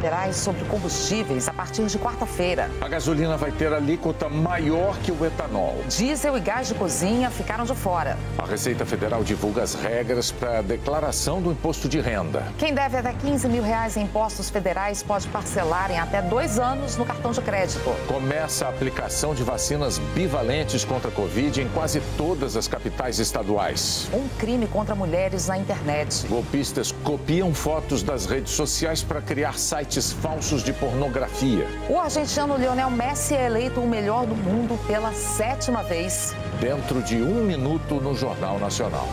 federais sobre combustíveis a partir de quarta-feira. A gasolina vai ter alíquota maior que o etanol. Diesel e gás de cozinha ficaram de fora. A Receita Federal divulga as regras para a declaração do imposto de renda. Quem deve até R$15 mil em impostos federais pode parcelar em até 2 anos no cartão de crédito. Começa a aplicação de vacinas bivalentes contra a Covid em quase todas as capitais estaduais. Um crime contra mulheres na internet. Golpistas copiam fotos das redes sociais para criar sites falsos de pornografia. O argentino Lionel Messi é eleito o melhor do mundo pela 7ª vez. Dentro de 1 minuto no Jornal Nacional.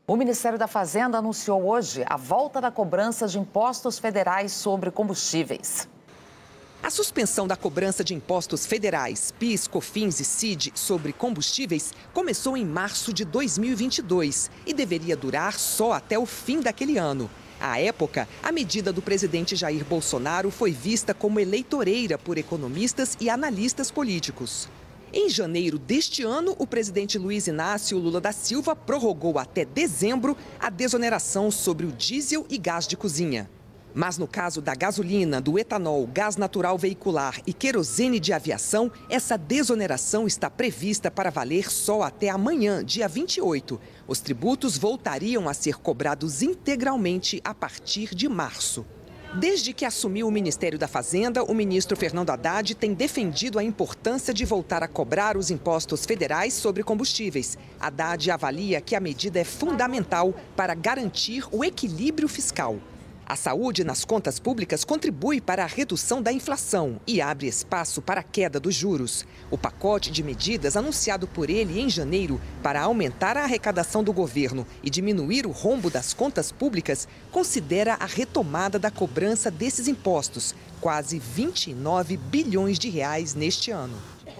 O Ministério da Fazenda anunciou hoje a volta da cobrança de impostos federais sobre combustíveis. A suspensão da cobrança de impostos federais, PIS, COFINS e CID sobre combustíveis começou em março de 2022 e deveria durar só até o fim daquele ano. À época, a medida do presidente Jair Bolsonaro foi vista como eleitoreira por economistas e analistas políticos. Em janeiro deste ano, o presidente Luiz Inácio Lula da Silva prorrogou até dezembro a desoneração sobre o diesel e gás de cozinha. Mas no caso da gasolina, do etanol, gás natural veicular e querosene de aviação, essa desoneração está prevista para valer só até amanhã, dia 28. Os tributos voltariam a ser cobrados integralmente a partir de março. Desde que assumiu o Ministério da Fazenda, o ministro Fernando Haddad tem defendido a importância de voltar a cobrar os impostos federais sobre combustíveis. Haddad avalia que a medida é fundamental para garantir o equilíbrio fiscal. A saúde nas contas públicas contribui para a redução da inflação e abre espaço para a queda dos juros. O pacote de medidas anunciado por ele em janeiro para aumentar a arrecadação do governo e diminuir o rombo das contas públicas considera a retomada da cobrança desses impostos, quase 29 bilhões de reais neste ano.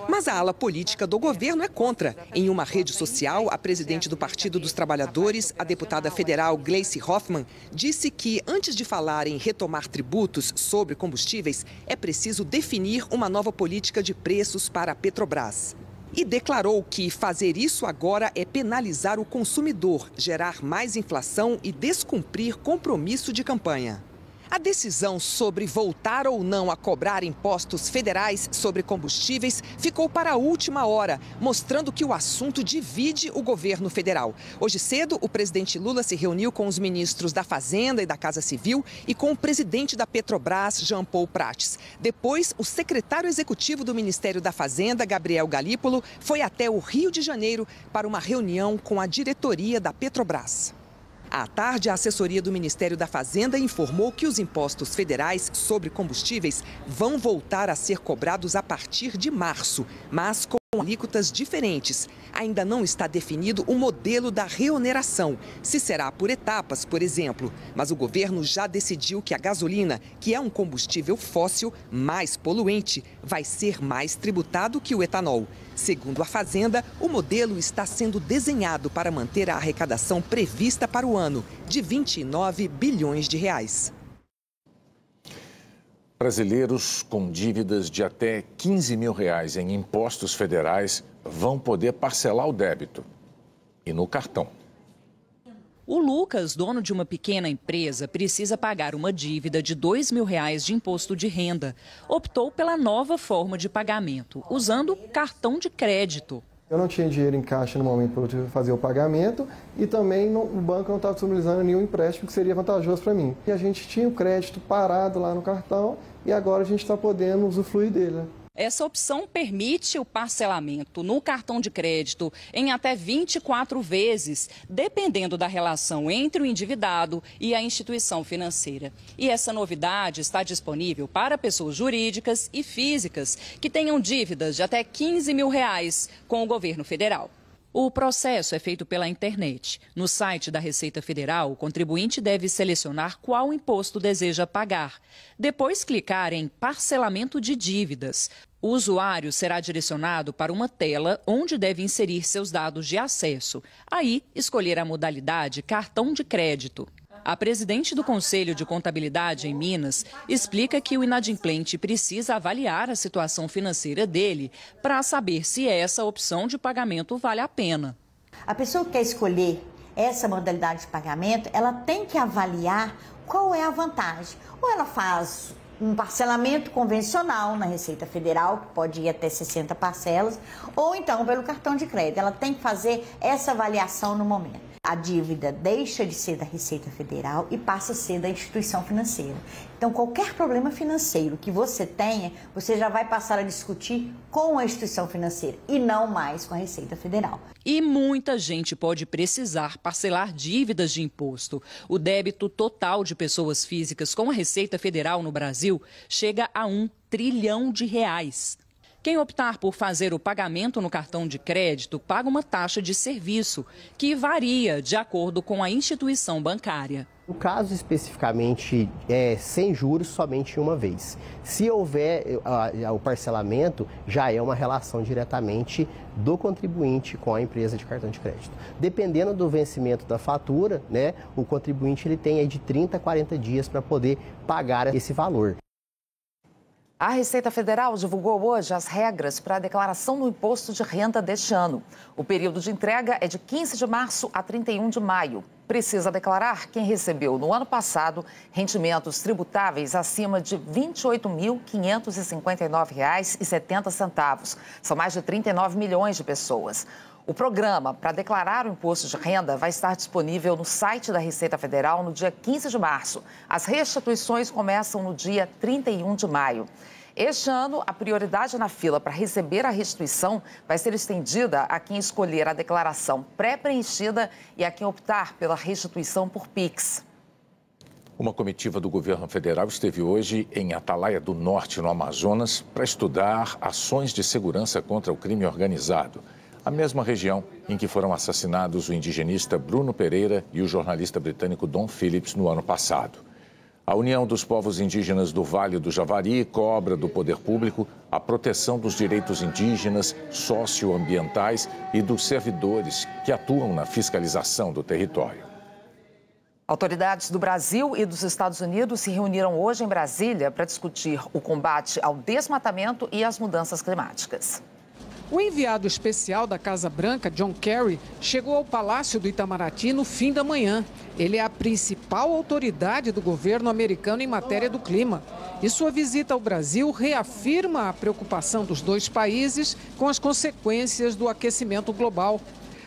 Mas a ala política do governo é contra. Em uma rede social, a presidente do Partido dos Trabalhadores, a deputada federal Gleice Hoffmann, disse que, antes de falar em retomar tributos sobre combustíveis, é preciso definir uma nova política de preços para a Petrobras. E declarou que fazer isso agora é penalizar o consumidor, gerar mais inflação e descumprir compromisso de campanha. A decisão sobre voltar ou não a cobrar impostos federais sobre combustíveis ficou para a última hora, mostrando que o assunto divide o governo federal. Hoje cedo, o presidente Lula se reuniu com os ministros da Fazenda e da Casa Civil e com o presidente da Petrobras, Jean Paul Prats. Depois, o secretário executivo do Ministério da Fazenda, Gabriel Galípolo, foi até o Rio de Janeiro para uma reunião com a diretoria da Petrobras. À tarde, a assessoria do Ministério da Fazenda informou que os impostos federais sobre combustíveis vão voltar a ser cobrados a partir de março, mas com alíquotas diferentes. Ainda não está definido o modelo da reoneração, se será por etapas, por exemplo. Mas o governo já decidiu que a gasolina, que é um combustível fóssil mais poluente, vai ser mais tributado que o etanol. Segundo a Fazenda, o modelo está sendo desenhado para manter a arrecadação prevista para o ano, de 29 bilhões de reais. Brasileiros com dívidas de até R$15 mil em impostos federais vão poder parcelar o débito e no cartão. O Lucas, dono de uma pequena empresa, precisa pagar uma dívida de R$2 mil de imposto de renda. Optou pela nova forma de pagamento, usando cartão de crédito. Eu não tinha dinheiro em caixa no momento para eu fazer o pagamento e também o banco não estava disponibilizando nenhum empréstimo que seria vantajoso para mim. E a gente tinha o crédito parado lá no cartão e agora a gente está podendo usufruir dele. Essa opção permite o parcelamento no cartão de crédito em até 24 vezes, dependendo da relação entre o endividado e a instituição financeira. E essa novidade está disponível para pessoas jurídicas e físicas que tenham dívidas de até R$15 mil com o governo federal. O processo é feito pela internet. No site da Receita Federal, o contribuinte deve selecionar qual imposto deseja pagar. Depois, clicar em parcelamento de dívidas. O usuário será direcionado para uma tela onde deve inserir seus dados de acesso. Aí, escolher a modalidade cartão de crédito. A presidente do Conselho de Contabilidade em Minas explica que o inadimplente precisa avaliar a situação financeira dele para saber se essa opção de pagamento vale a pena. A pessoa que quer escolher essa modalidade de pagamento, ela tem que avaliar qual é a vantagem. Ou ela faz um parcelamento convencional na Receita Federal, que pode ir até 60 parcelas, ou então pelo cartão de crédito. Ela tem que fazer essa avaliação no momento. A dívida deixa de ser da Receita Federal e passa a ser da instituição financeira. Então, qualquer problema financeiro que você tenha, você já vai passar a discutir com a instituição financeira e não mais com a Receita Federal. E muita gente pode precisar parcelar dívidas de imposto. O débito total de pessoas físicas com a Receita Federal no Brasil chega a R$1 trilhão. Quem optar por fazer o pagamento no cartão de crédito paga uma taxa de serviço, que varia de acordo com a instituição bancária. No caso especificamente, sem juros somente uma vez. Se houver o parcelamento, já é uma relação diretamente do contribuinte com a empresa de cartão de crédito. Dependendo do vencimento da fatura, né, o contribuinte ele tem aí de 30 a 40 dias para poder pagar esse valor. A Receita Federal divulgou hoje as regras para a declaração do imposto de renda deste ano. O período de entrega é de 15 de março a 31 de maio. Precisa declarar quem recebeu no ano passado rendimentos tributáveis acima de R$ 28.559,70. São mais de 39 milhões de pessoas. O programa para declarar o imposto de renda vai estar disponível no site da Receita Federal no dia 15 de março. As restituições começam no dia 31 de maio. Este ano, a prioridade na fila para receber a restituição vai ser estendida a quem escolher a declaração pré-preenchida e a quem optar pela restituição por Pix. Uma comitiva do governo federal esteve hoje em Atalaia do Norte, no Amazonas, para estudar ações de segurança contra o crime organizado. A mesma região em que foram assassinados o indigenista Bruno Pereira e o jornalista britânico Dom Phillips no ano passado. A União dos Povos Indígenas do Vale do Javari cobra do poder público a proteção dos direitos indígenas, socioambientais e dos servidores que atuam na fiscalização do território. Autoridades do Brasil e dos Estados Unidos se reuniram hoje em Brasília para discutir o combate ao desmatamento e às mudanças climáticas. O enviado especial da Casa Branca, John Kerry, chegou ao Palácio do Itamaraty no fim da manhã. Ele é a principal autoridade do governo americano em matéria do clima. E sua visita ao Brasil reafirma a preocupação dos dois países com as consequências do aquecimento global.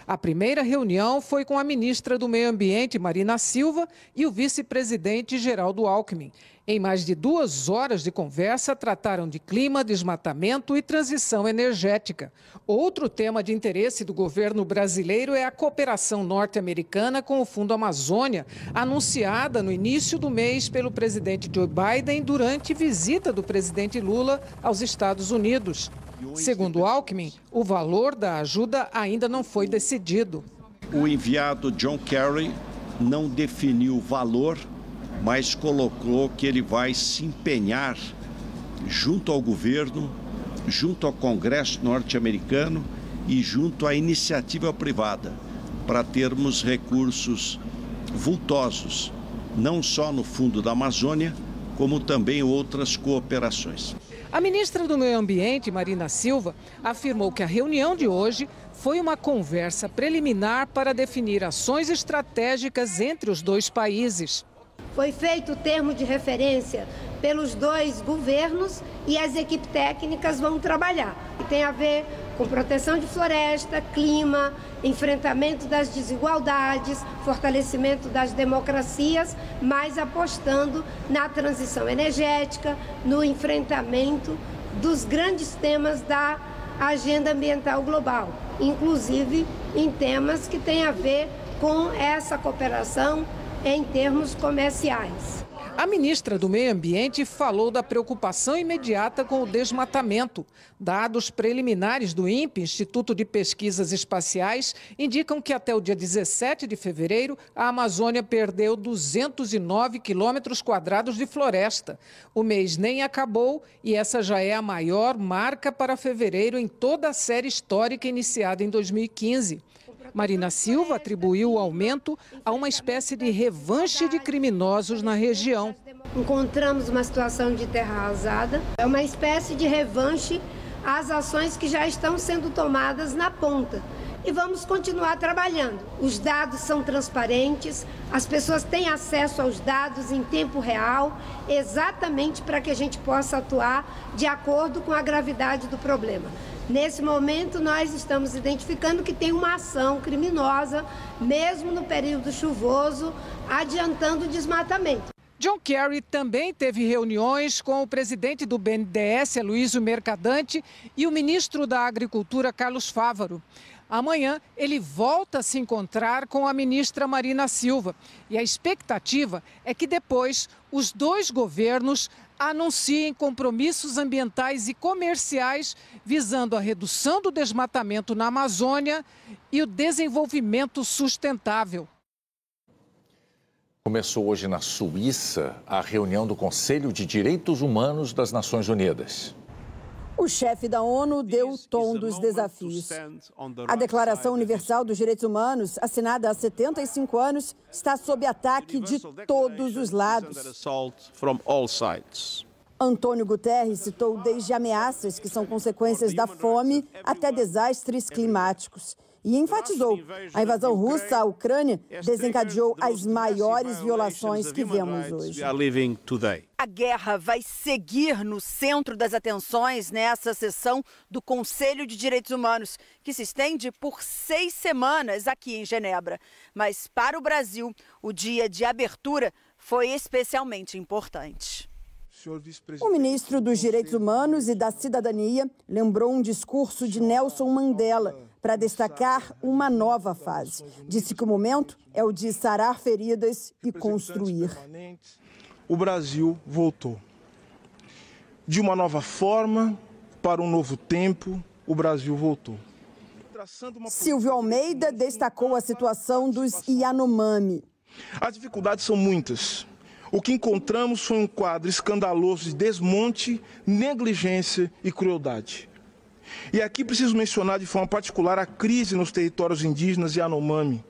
A primeira reunião foi com a ministra do Meio Ambiente, Marina Silva, e o vice-presidente Geraldo Alckmin. Em mais de 2 horas de conversa, trataram de clima, desmatamento e transição energética. Outro tema de interesse do governo brasileiro é a cooperação norte-americana com o Fundo Amazônia, anunciada no início do mês pelo presidente Joe Biden durante visita do presidente Lula aos Estados Unidos. Segundo Alckmin, o valor da ajuda ainda não foi decidido. O enviado John Kerry não definiu o valor, mas colocou que ele vai se empenhar junto ao governo, junto ao Congresso norte-americano e junto à iniciativa privada, para termos recursos vultosos, não só no Fundo da Amazônia, como também outras cooperações. A ministra do Meio Ambiente, Marina Silva, afirmou que a reunião de hoje foi uma conversa preliminar para definir ações estratégicas entre os dois países. Foi feito o termo de referência pelos dois governos e as equipes técnicas vão trabalhar. E tem a ver com proteção de floresta, clima, enfrentamento das desigualdades, fortalecimento das democracias, mas apostando na transição energética, no enfrentamento dos grandes temas da agenda ambiental global, inclusive em temas que têm a ver com essa cooperação em termos comerciais. A ministra do Meio Ambiente falou da preocupação imediata com o desmatamento. Dados preliminares do INPE, Instituto de Pesquisas Espaciais, indicam que até o dia 17 de fevereiro, a Amazônia perdeu 209 quilômetros quadrados de floresta. O mês nem acabou e essa já é a maior marca para fevereiro em toda a série histórica iniciada em 2015. Marina Silva atribuiu o aumento a uma espécie de revanche de criminosos na região. Encontramos uma situação de terra arrasada, é uma espécie de revanche às ações que já estão sendo tomadas na ponta. E vamos continuar trabalhando. Os dados são transparentes, as pessoas têm acesso aos dados em tempo real, exatamente para que a gente possa atuar de acordo com a gravidade do problema. Nesse momento, nós estamos identificando que tem uma ação criminosa, mesmo no período chuvoso, adiantando o desmatamento. John Kerry também teve reuniões com o presidente do BNDES, Aloysio Mercadante, e o ministro da Agricultura, Carlos Fávaro. Amanhã, ele volta a se encontrar com a ministra Marina Silva. E a expectativa é que depois os dois governos anunciem compromissos ambientais e comerciais visando a redução do desmatamento na Amazônia e o desenvolvimento sustentável. Começou hoje na Suíça a reunião do Conselho de Direitos Humanos das Nações Unidas. O chefe da ONU deu o tom dos desafios. A Declaração Universal dos Direitos Humanos, assinada há 75 anos, está sob ataque de todos os lados. Antônio Guterres citou desde ameaças que são consequências da fome até desastres climáticos. E enfatizou: a invasão russa à Ucrânia desencadeou as maiores violações que vemos hoje. A guerra vai seguir no centro das atenções nessa sessão do Conselho de Direitos Humanos, que se estende por 6 semanas aqui em Genebra. Mas para o Brasil, o dia de abertura foi especialmente importante. O ministro dos Direitos Humanos e da Cidadania lembrou um discurso de Nelson Mandela para destacar uma nova fase. Disse que o momento é o de sarar feridas e construir. O Brasil voltou. De uma nova forma, para um novo tempo, o Brasil voltou. Silvio Almeida destacou a situação dos Yanomami. As dificuldades são muitas. O que encontramos foi um quadro escandaloso de desmonte, negligência e crueldade. E aqui preciso mencionar de forma particular a crise nos territórios indígenas Yanomami.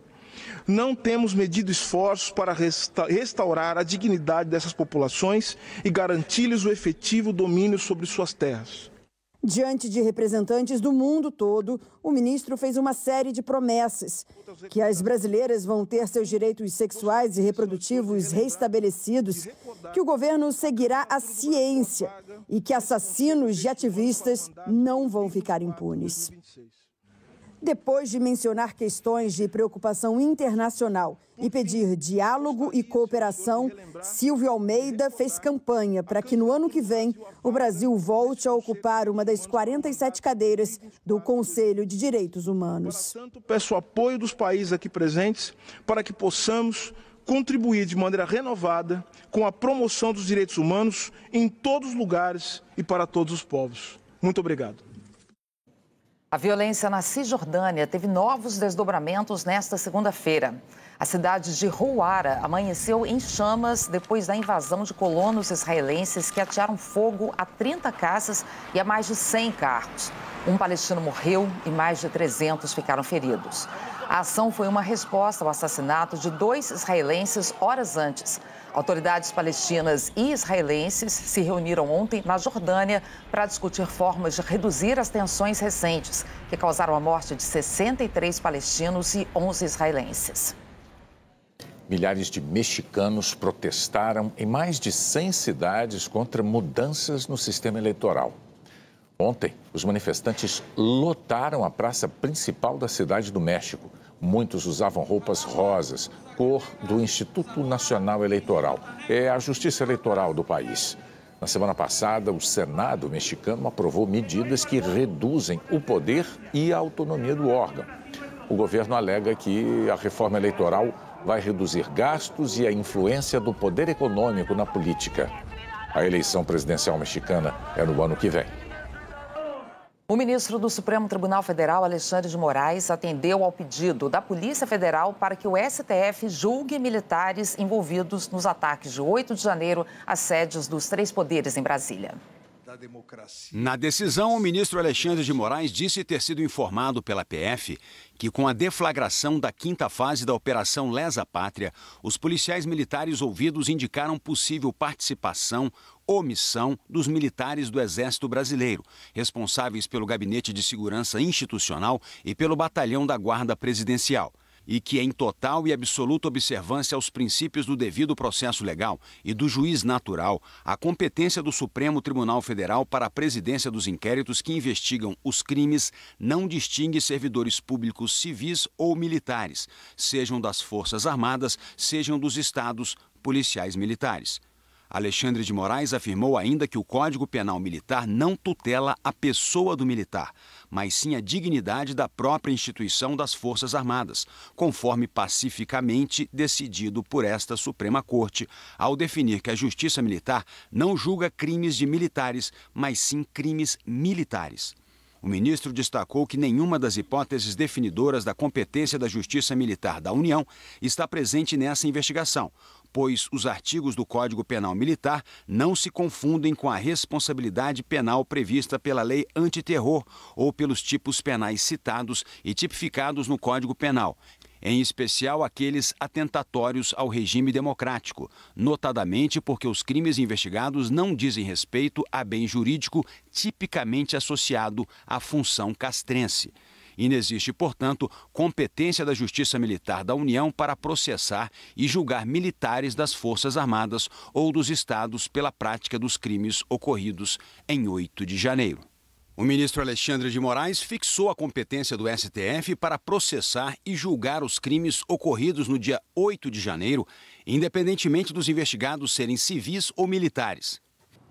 Não temos medido esforços para restaurar a dignidade dessas populações e garantir-lhes o efetivo domínio sobre suas terras. Diante de representantes do mundo todo, o ministro fez uma série de promessas: que as brasileiras vão ter seus direitos sexuais e reprodutivos restabelecidos, que o governo seguirá a ciência e que assassinos de ativistas não vão ficar impunes. Depois de mencionar questões de preocupação internacional e pedir diálogo e cooperação, Silvio Almeida fez campanha para que no ano que vem o Brasil volte a ocupar uma das 47 cadeiras do Conselho de Direitos Humanos. Portanto, peço o apoio dos países aqui presentes para que possamos contribuir de maneira renovada com a promoção dos direitos humanos em todos os lugares e para todos os povos. Muito obrigado. A violência na Cisjordânia teve novos desdobramentos nesta segunda-feira. A cidade de Huwara amanheceu em chamas depois da invasão de colonos israelenses que atearam fogo a 30 casas e a mais de 100 carros. Um palestino morreu e mais de 300 ficaram feridos. A ação foi uma resposta ao assassinato de 2 israelenses horas antes. Autoridades palestinas e israelenses se reuniram ontem na Jordânia para discutir formas de reduzir as tensões recentes, que causaram a morte de 63 palestinos e 11 israelenses. Milhares de mexicanos protestaram em mais de 100 cidades contra mudanças no sistema eleitoral. Ontem, os manifestantes lotaram a praça principal da cidade do México. Muitos usavam roupas rosas, cor do Instituto Nacional Eleitoral. É a justiça eleitoral do país. Na semana passada, o Senado mexicano aprovou medidas que reduzem o poder e a autonomia do órgão. O governo alega que a reforma eleitoral vai reduzir gastos e a influência do poder econômico na política. A eleição presidencial mexicana é no ano que vem. O ministro do Supremo Tribunal Federal, Alexandre de Moraes, atendeu ao pedido da Polícia Federal para que o STF julgue militares envolvidos nos ataques de 8 de janeiro às sedes dos 3 poderes em Brasília. Na decisão, o ministro Alexandre de Moraes disse ter sido informado pela PF que, com a deflagração da 5ª fase da Operação Lesa Pátria, os policiais militares ouvidos indicaram possível participação, omissão dos militares do Exército Brasileiro, responsáveis pelo Gabinete de Segurança Institucional e pelo Batalhão da Guarda Presidencial. E que, em total e absoluta observância aos princípios do devido processo legal e do juiz natural, a competência do Supremo Tribunal Federal para a presidência dos inquéritos que investigam os crimes não distingue servidores públicos civis ou militares, sejam das Forças Armadas, sejam dos estados, policiais militares. Alexandre de Moraes afirmou ainda que o Código Penal Militar não tutela a pessoa do militar, mas sim a dignidade da própria instituição das Forças Armadas, conforme pacificamente decidido por esta Suprema Corte, ao definir que a Justiça Militar não julga crimes de militares, mas sim crimes militares. O ministro destacou que nenhuma das hipóteses definidoras da competência da Justiça Militar da União está presente nessa investigação, pois os artigos do Código Penal Militar não se confundem com a responsabilidade penal prevista pela Lei Antiterror ou pelos tipos penais citados e tipificados no Código Penal, em especial aqueles atentatórios ao regime democrático, notadamente porque os crimes investigados não dizem respeito a bem jurídico tipicamente associado à função castrense. Inexiste, portanto, competência da Justiça Militar da União para processar e julgar militares das Forças Armadas ou dos estados pela prática dos crimes ocorridos em 8 de janeiro. O ministro Alexandre de Moraes fixou a competência do STF para processar e julgar os crimes ocorridos no dia 8 de janeiro, independentemente dos investigados serem civis ou militares.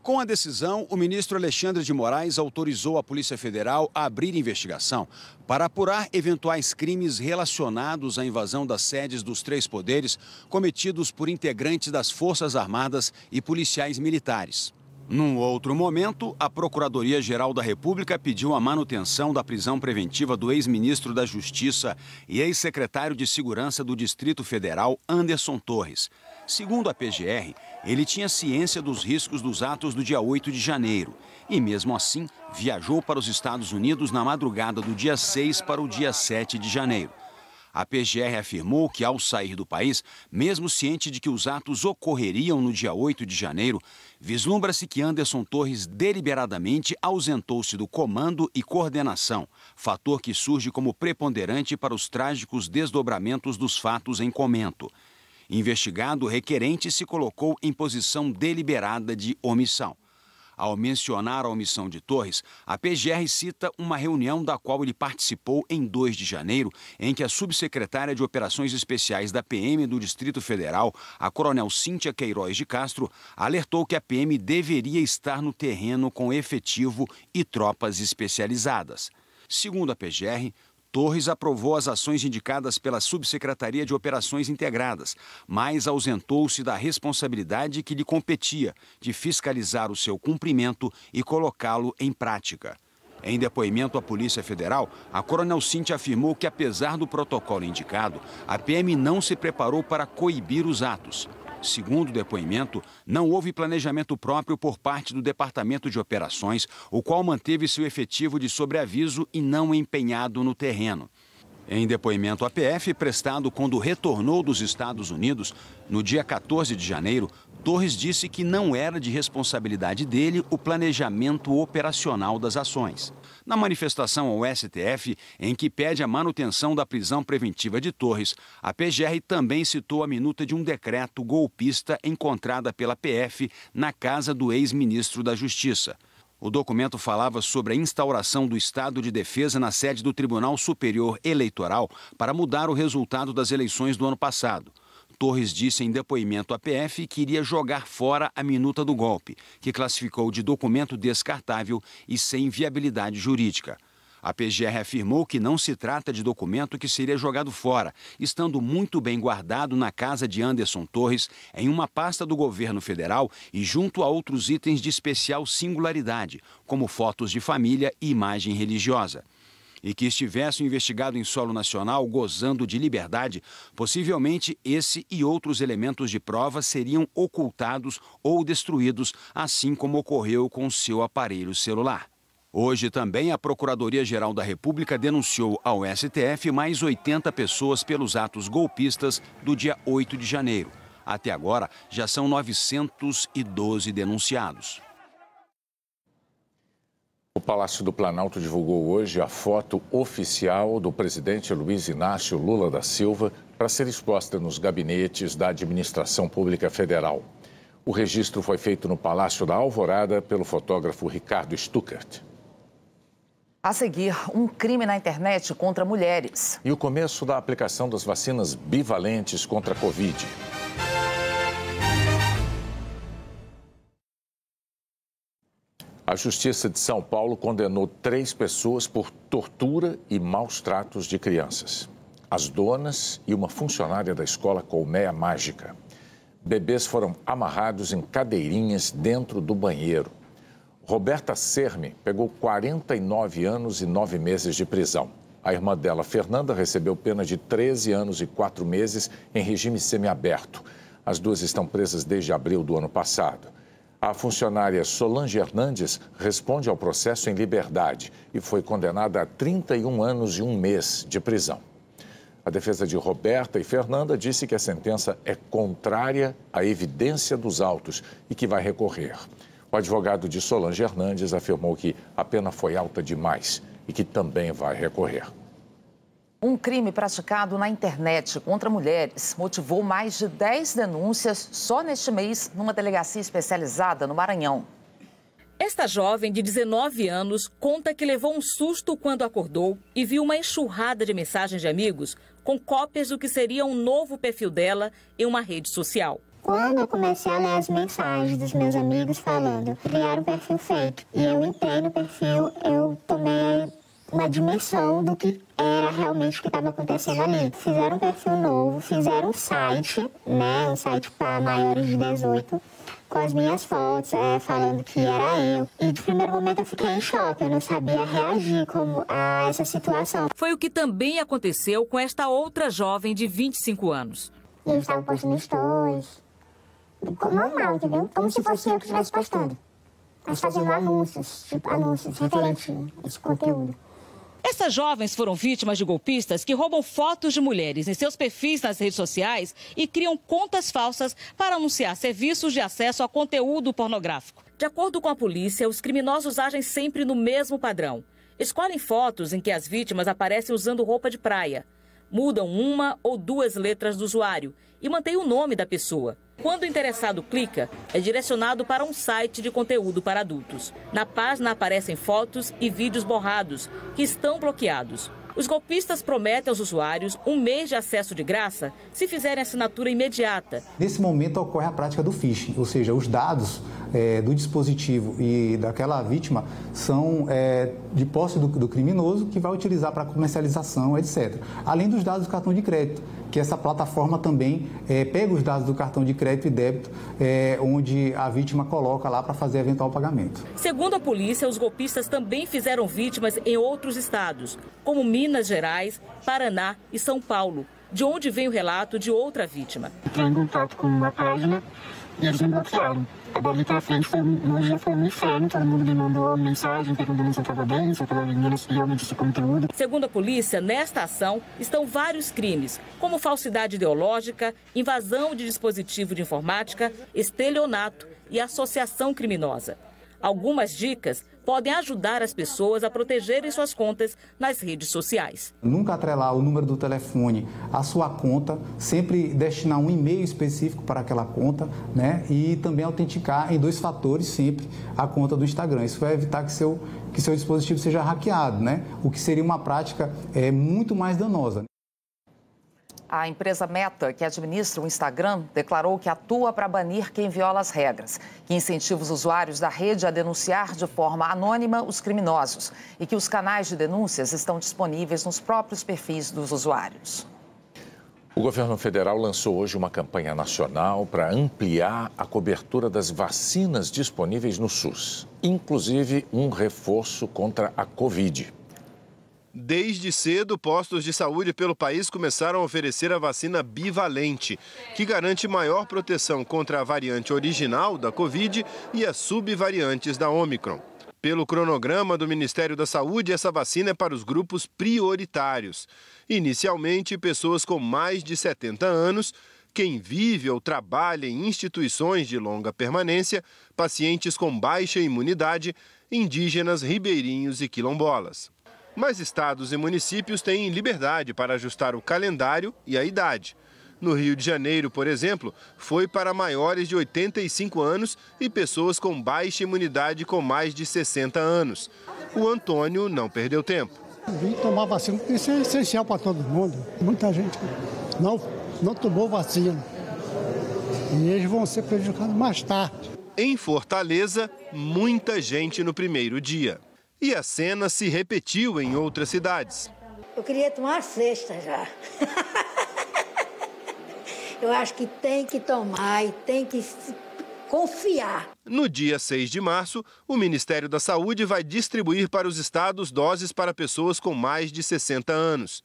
Com a decisão, o ministro Alexandre de Moraes autorizou a Polícia Federal a abrir investigação para apurar eventuais crimes relacionados à invasão das sedes dos 3 poderes cometidos por integrantes das Forças Armadas e policiais militares. Num outro momento, a Procuradoria-Geral da República pediu a manutenção da prisão preventiva do ex-ministro da Justiça e ex-secretário de Segurança do Distrito Federal, Anderson Torres. Segundo a PGR, ele tinha ciência dos riscos dos atos do dia 8 de janeiro e, mesmo assim, viajou para os Estados Unidos na madrugada do dia 6 para o dia 7 de janeiro. A PGR afirmou que, ao sair do país, mesmo ciente de que os atos ocorreriam no dia 8 de janeiro, vislumbra-se que Anderson Torres deliberadamente ausentou-se do comando e coordenação, fator que surge como preponderante para os trágicos desdobramentos dos fatos em comento. Investigado, o requerente se colocou em posição deliberada de omissão. Ao mencionar a omissão de Torres, a PGR cita uma reunião da qual ele participou em 2 de janeiro, em que a subsecretária de Operações Especiais da PM do Distrito Federal, a coronel Cíntia Queiroz de Castro, alertou que a PM deveria estar no terreno com efetivo e tropas especializadas. Segundo a PGR, Torres aprovou as ações indicadas pela Subsecretaria de Operações Integradas, mas ausentou-se da responsabilidade que lhe competia de fiscalizar o seu cumprimento e colocá-lo em prática. Em depoimento à Polícia Federal, a coronel Cíntia afirmou que, apesar do protocolo indicado, a PM não se preparou para coibir os atos. Segundo o depoimento, não houve planejamento próprio por parte do Departamento de Operações, o qual manteve seu efetivo de sobreaviso e não empenhado no terreno. Em depoimento à PF, prestado quando retornou dos Estados Unidos, no dia 14 de janeiro, Torres disse que não era de responsabilidade dele o planejamento operacional das ações. Na manifestação ao STF, em que pede a manutenção da prisão preventiva de Torres, a PGR também citou a minuta de um decreto golpista encontrada pela PF na casa do ex-ministro da Justiça. O documento falava sobre a instauração do estado de defesa na sede do Tribunal Superior Eleitoral para mudar o resultado das eleições do ano passado. Torres disse em depoimento à PF que iria jogar fora a minuta do golpe, que classificou de documento descartável e sem viabilidade jurídica. A PGR afirmou que não se trata de documento que seria jogado fora, estando muito bem guardado na casa de Anderson Torres, em uma pasta do governo federal e junto a outros itens de especial singularidade, como fotos de família e imagem religiosa. E que estivesse investigado em solo nacional, gozando de liberdade, possivelmente esse e outros elementos de prova seriam ocultados ou destruídos, assim como ocorreu com seu aparelho celular. Hoje também a Procuradoria-Geral da República denunciou ao STF mais 80 pessoas pelos atos golpistas do dia 8 de janeiro. Até agora, já são 912 denunciados. O Palácio do Planalto divulgou hoje a foto oficial do presidente Luiz Inácio Lula da Silva para ser exposta nos gabinetes da Administração Pública Federal. O registro foi feito no Palácio da Alvorada pelo fotógrafo Ricardo Stuckert. A seguir, um crime na internet contra mulheres. E o começo da aplicação das vacinas bivalentes contra a Covid. A Justiça de São Paulo condenou 3 pessoas por tortura e maus tratos de crianças. As donas e uma funcionária da escola Colmeia Mágica. Bebês foram amarrados em cadeirinhas dentro do banheiro. Roberta Serme pegou 49 anos e 9 meses de prisão. A irmã dela, Fernanda, recebeu pena de 13 anos e 4 meses em regime semiaberto. As duas estão presas desde abril do ano passado. A funcionária Solange Hernandes responde ao processo em liberdade e foi condenada a 31 anos e 1 mês de prisão. A defesa de Roberta e Fernanda disse que a sentença é contrária à evidência dos autos e que vai recorrer. O advogado de Solange Hernandes afirmou que a pena foi alta demais e que também vai recorrer. Um crime praticado na internet contra mulheres motivou mais de 10 denúncias só neste mês numa delegacia especializada no Maranhão. Esta jovem de 19 anos conta que levou um susto quando acordou e viu uma enxurrada de mensagens de amigos com cópias do que seria um novo perfil dela em uma rede social. Quando eu comecei a ler as mensagens dos meus amigos falando, criaram um perfil fake. E eu entrei no perfil, eu tomei uma dimensão do que era realmente o que estava acontecendo ali. Fizeram um perfil novo, fizeram um site, um site para maiores de 18, com as minhas fotos, falando que era eu. E de primeiro momento eu fiquei em choque, eu não sabia reagir a essa situação. Foi o que também aconteceu com esta outra jovem de 25 anos. E eles estavam postando stories, normal, entendeu? Como se fosse eu que estivesse postando. Mas fazendo anúncios, referente a esse conteúdo. Essas jovens foram vítimas de golpistas que roubam fotos de mulheres em seus perfis nas redes sociais e criam contas falsas para anunciar serviços de acesso a conteúdo pornográfico. De acordo com a polícia, os criminosos agem sempre no mesmo padrão. Escolhem fotos em que as vítimas aparecem usando roupa de praia. Mudam 1 ou 2 letras do usuário e mantêm o nome da pessoa. Quando o interessado clica, é direcionado para um site de conteúdo para adultos. Na página aparecem fotos e vídeos borrados, que estão bloqueados. Os golpistas prometem aos usuários 1 mês de acesso de graça se fizerem assinatura imediata. Nesse momento ocorre a prática do phishing, ou seja, os dados do dispositivo e daquela vítima são de posse do criminoso que vai utilizar para comercialização, etc. Além dos dados do cartão de crédito, que essa plataforma também pega os dados do cartão de crédito e débito, onde a vítima coloca lá para fazer eventual pagamento. Segundo a polícia, os golpistas também fizeram vítimas em outros estados, como Minas Gerais, Paraná e São Paulo, de onde vem o relato de outra vítima. Entrei em contato com uma página e eles me bloquearam. Dali pra frente, no dia foi um inferno, todo mundo me mandou mensagem perguntando se eu estava bem, se eu estava vendendo realmente esse conteúdo. Segundo a polícia, nesta ação estão vários crimes, como falsidade ideológica, invasão de dispositivo de informática, estelionato e associação criminosa. Algumas dicas podem ajudar as pessoas a protegerem suas contas nas redes sociais. Nunca atrelar o número do telefone à sua conta, sempre destinar um e-mail específico para aquela conta, e também autenticar em 2 fatores sempre a conta do Instagram. Isso vai evitar que seu dispositivo seja hackeado, o que seria uma prática muito mais danosa. A empresa Meta, que administra o Instagram, declarou que atua para banir quem viola as regras, que incentiva os usuários da rede a denunciar de forma anônima os criminosos e que os canais de denúncias estão disponíveis nos próprios perfis dos usuários. O governo federal lançou hoje uma campanha nacional para ampliar a cobertura das vacinas disponíveis no SUS, inclusive um reforço contra a Covid. Desde cedo, postos de saúde pelo país começaram a oferecer a vacina bivalente, que garante maior proteção contra a variante original da Covid e as subvariantes da Ômicron. Pelo cronograma do Ministério da Saúde, essa vacina é para os grupos prioritários. Inicialmente, pessoas com mais de 70 anos, quem vive ou trabalha em instituições de longa permanência, pacientes com baixa imunidade, indígenas, ribeirinhos e quilombolas. Mas estados e municípios têm liberdade para ajustar o calendário e a idade. No Rio de Janeiro, por exemplo, foi para maiores de 85 anos e pessoas com baixa imunidade com mais de 60 anos. O Antônio não perdeu tempo. Vim tomar vacina, porque isso é essencial para todo mundo. Muita gente não tomou vacina. E eles vão ser prejudicados mais tarde. Em Fortaleza, muita gente no primeiro dia. E a cena se repetiu em outras cidades. Eu queria tomar a sexta já. Eu acho que tem que tomar e tem que confiar. No dia 6 de março, o Ministério da Saúde vai distribuir para os estados doses para pessoas com mais de 60 anos.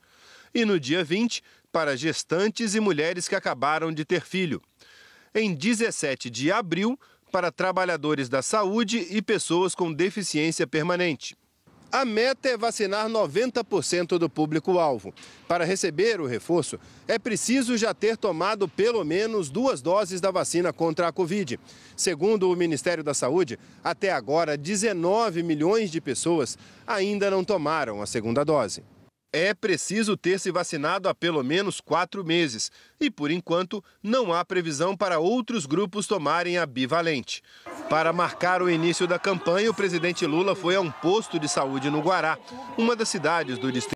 E no dia 20, para gestantes e mulheres que acabaram de ter filho. Em 17 de abril, para trabalhadores da saúde e pessoas com deficiência permanente. A meta é vacinar 90% do público-alvo. Para receber o reforço, é preciso já ter tomado pelo menos 2 doses da vacina contra a Covid. Segundo o Ministério da Saúde, até agora 19 milhões de pessoas ainda não tomaram a segunda dose. É preciso ter se vacinado há pelo menos 4 meses e, por enquanto, não há previsão para outros grupos tomarem a bivalente. Para marcar o início da campanha, o presidente Lula foi a um posto de saúde no Guará, uma das cidades do distrito.